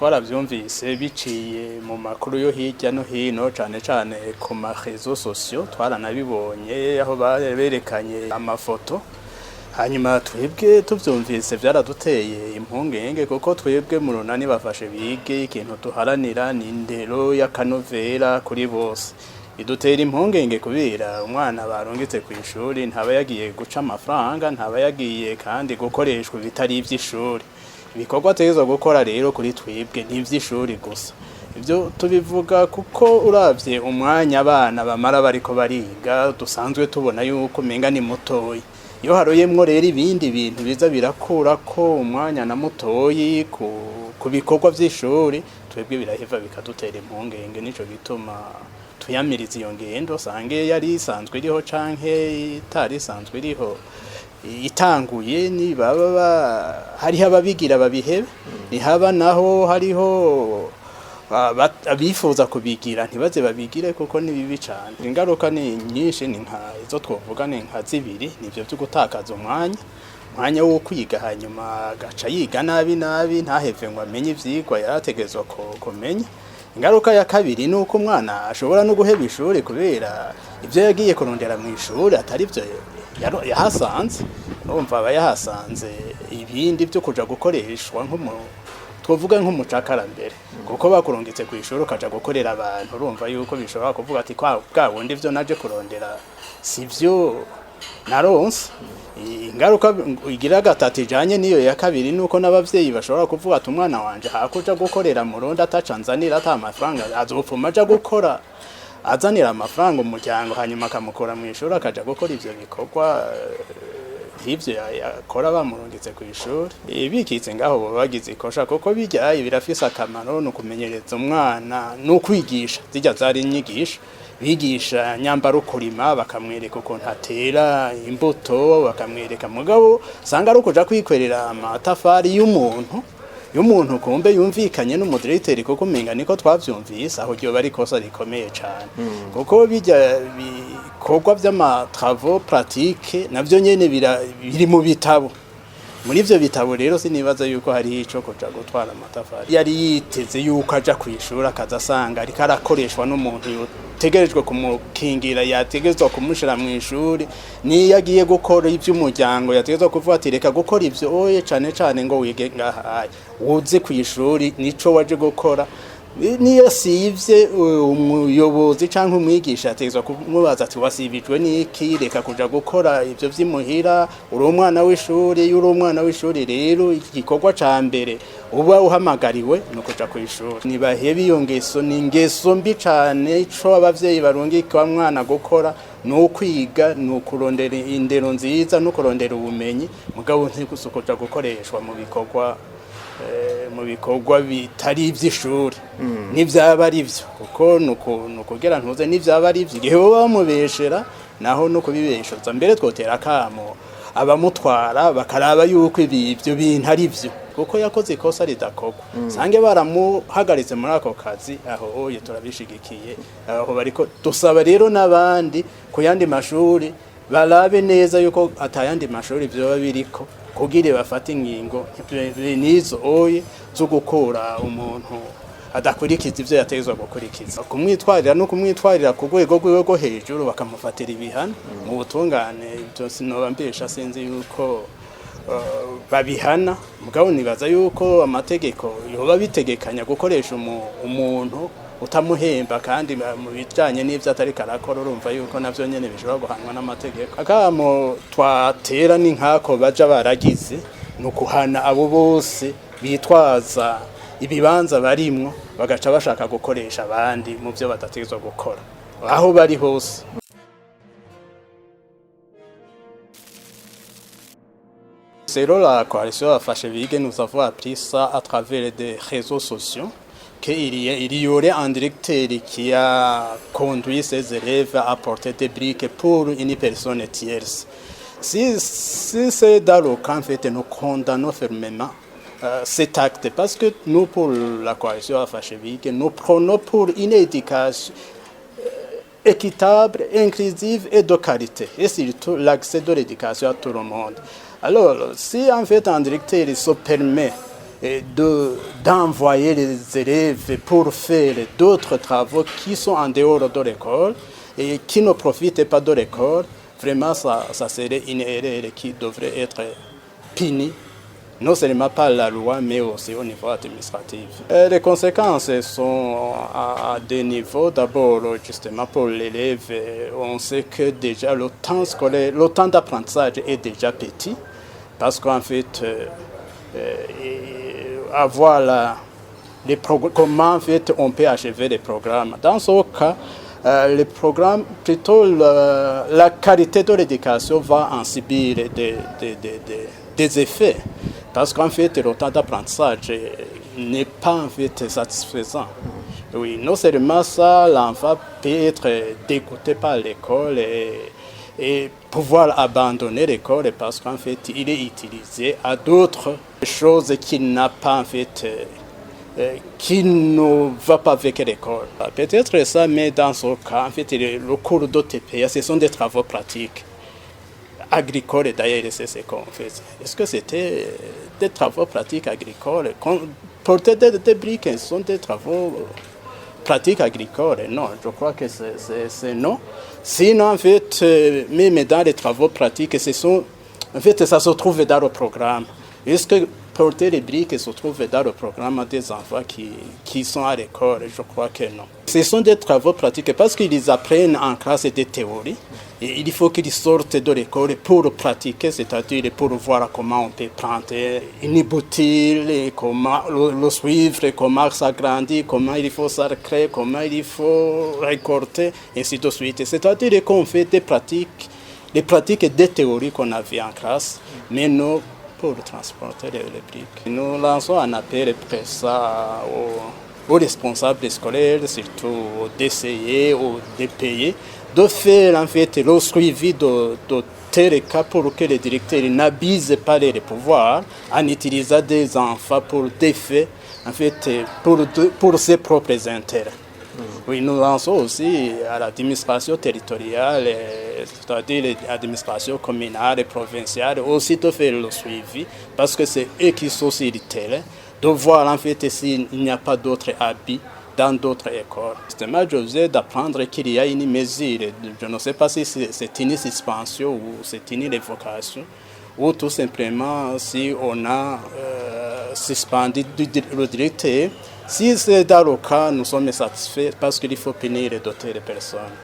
twaravyumvise biciye mu makuru yo hirya no hino cane cane ku ma réseaux sociaux twaranabibonye aho berekanye amafoto hanyuma twebwe tuvyumvise vyaraduteye impungenge kuko twebwe mu runani bafashe bige ikintu tuharanira ni indero y'akanovera kuri bose idutera impungenge kubera umwana barungitse ku ishuri ntaba yagiye guca amafaranga ntaba yagiye kandi gukoreshwa bitari ivy'ishuri ibikorwa tezo gukora rero kuri twebwe n'ivy'ishuri gusa ibyo tubivuga kuko uravye umwanya abana bamara bariko bariga dusanzwe tubona yuko menga ni mutoyi iyo haroyemwo rero ibindi bintu biza birakura ko umwanya na mutoyi ku bikorwa vy'ishuri twebwe biraheva bikadutera impungenge nico gituma tuyamiriza iyo ngendo sange yari isanzwe iriho canke itari isanzwe iriho itanguye ni baba hariho ababigira babihebe nihaba naho hariho abifuza kubigira ntibaze babigire kuko ni bibi cyane ingaruka ni nyinshi ni nka izo twovuga ni nka zibiri nivyo byo gutakaza umwanya wo kwiga hanyuma gaca yiga nabi ntaheve ngo amenye ivyigwa yarategezwa kumenya ingaruka ya kabiri nuko umwana ashobora no guheba ishuri kubera ivyo yagiye kurondera mu ishuri atari byo yahasanze urumva aba yahasanze ibindi byo kuja gukoreshwa twovuga nk'umucakarambere kuko bakurungitse ku ishuri ukaja gukorera abantu urumva yuko bishobora kuvuga ati bwa wundi ivyo naje kurondera sivyo naronse ingaruka igira gatatu ijanye niyo ya kabiri nuko n'abavyeyi bashobora kuvuga ati umwana wanje hakuja gukorera mu Rundi atacanzanira ata amafaranga azopfuma aja gukora azanira amafaranga umuryango hanyuma akamukora mu ishuri akaja gukora ivyo bikorwa ivyo yakora bamurungitse ku ishuri bikitse ngaho bo bagize ikosha kuko bijyaye birafise akamaro no kumenyereza umwana no kwigisha zijya zari inyigisho bigisha nyambaro kurima bakamwereka ukuntu atera imbuto bakamwereka mugabo sanga ari kuja kwikwerera amatafari y'umuntu kumbe yumvikanye n'umudirecteur kuko menga niko twavyumvise aho ryo bari kosa rikomeye cyane kuko bijya bikorwa by'amatravo pratique navyo nyene biri mu bitabo muri ivyo bitabo rero sinibaza yuko hari ico kuja gutwara amatafari yari yiteze yuko aja kwishura akazasanga ariko arakoreshwa n'umuntu yotegerejwe kumukingira yategezwa kumushira mu ishuri ni yagiye gukora ivy'umuryango yategezwa kuvuga ati reka gukora ivyo oye cane ngo wige ngahaye uze kwishuri nico waje gukora niyo sivye umuyobozi canke umwigisha yategezwa kumubaza ati wasibijwe niki reka kuja gukora ivyo vy'imuhira uri umwana w'ishuri rero igikorwa ca mbere uba uhamagariwe no kuja kwishuri nibahebe iyo ngeso ni ingeso mbi cane ico abavyeyi barungika mwana gukora no kwiga no kurondera indero nziza no kurondera ubumenyi mugabo ntikusukuja gukoreshwa mu bikorwa bitari ivy'ishuri n'ivyaba ari byo kuko nukugera ntuze n'ivyaba ari byo igihe bamubeshera naho no kubibeshoza mbere twotera kamo abamutwara bakaraba yuko ibyo bintu ari byo kuko yakoze ikosa ridakogwa sange baramuhagaritse muri ako kazi aho oye turabishigikiye aho bariko dusaba rero nabandi ku yandi mashuri barabe neza yuko atayandi mashuri byo biriko kugira bafata ingingo nizo oye zo gukora umuntu adakurikiza ivyo yategezwa gukurikiza kumwitwarira ku rwego rwo hejuru bakamufatira ibihano mu butungane byo sinobambesha sinzi yuko babihana mugabo nibaza yuko amategeko yoba bitegekanya gukoresha umuntu utamuhemba kandi mu bijanye n'ivyo atari karakora urumva yuko navyo nyene bishobora guhanwa n'amategeko akamo twatera ni nkako baja baragize no kuhana abo bose bitwaza ibibanza barimwo bagaca bashaka gukoresha abandi mu byo badategezwa gukora aho bari hose. Selon la coalition Afashe Bige, nous avons appris ça à travers des réseaux sociaux qu'il y aurait un directeur qui a conduit ses élèves à porter des briques pour une personne tierce. Si c'est dans le cas, en fait, nous condamnons fermement cet acte parce que nous, pour la coalition Afashe Bige, nous prenons pour une éducation équitable, inclusive et de qualité, et surtout l'accès de l'éducation à tout le monde. Alors, si en fait un directeur se permet d'envoyer les élèves pour faire d'autres travaux qui sont en dehors de l'école et qui ne profitent pas de l'école, vraiment ça serait une erreur qui devrait être punie, non seulement par la loi, mais aussi au niveau administratif. Les conséquences sont à deux niveaux. D'abord, justement, pour l'élève, on sait que déjà le temps scolaire, le temps d'apprentissage est déjà petit, parce qu'en fait, avoir comment en fait on peut achever les programmes. Dans ce cas, les programmes, plutôt la qualité de l'éducation va en subir des effets. Parce qu'en fait, le temps d'apprentissage n'est pas en fait satisfaisant. Oui, non seulement ça, l'enfant peut être dégoûté par l'école et pouvoir abandonner l'école parce qu'en fait, il est utilisé à d'autres choses qu'il n'a pas en fait, qui ne va pas avec l'école. Peut-être ça, mais dans ce cas, en fait, le cours de TPA, ce sont des travaux pratiques. Agricole, et d'ailleurs, c'est ce qu'on fait. Est-ce que c'était des travaux pratiques agricoles? Porter des briques, ce sont des travaux pratiques agricoles? Non, je crois que c'est non. Sinon, en fait, même dans les travaux pratiques, en fait, ça se trouve dans le programme. Est-ce que porter les briques se trouve dans le programme des enfants qui sont à l'école? Je crois que non. Ce sont des travaux pratiques parce qu'ils apprennent en classe des théories. Et il faut qu'ils sortent de l'école pour pratiquer, c'est-à-dire pour voir comment on peut prendre une bouteille, comment le suivre, comment ça grandit, comment il faut s'arrêter, comment il faut récolter, et ainsi de suite. C'est-à-dire qu'on fait des pratiques et des théories qu'on a vues en classe, mais non pour transporter les briques. Nous lançons un appel pour ça aux responsables scolaires, surtout aux DCE, aux DPE, de faire en fait le suivi de tels cas pour que les directeurs n'abusent pas les pouvoirs en utilisant des enfants pour des faits, en fait, pour ses propres intérêts. Oui, nous lançons aussi à l'administration territoriale, c'est-à-dire l'administration communale et provinciale, aussi de faire le suivi, parce que c'est eux qui sont sur le terrain, de voir en fait s'il n'y a pas d'autres habits dans d'autres écoles. Justement, je faisais d'apprendre qu'il y a une mesure, je ne sais pas si c'est une suspension ou c'est une révocation, ou tout simplement si on a suspendu le directeur. Si c'est dans le cas, nous sommes satisfaits parce qu'il faut punir et doter les personnes.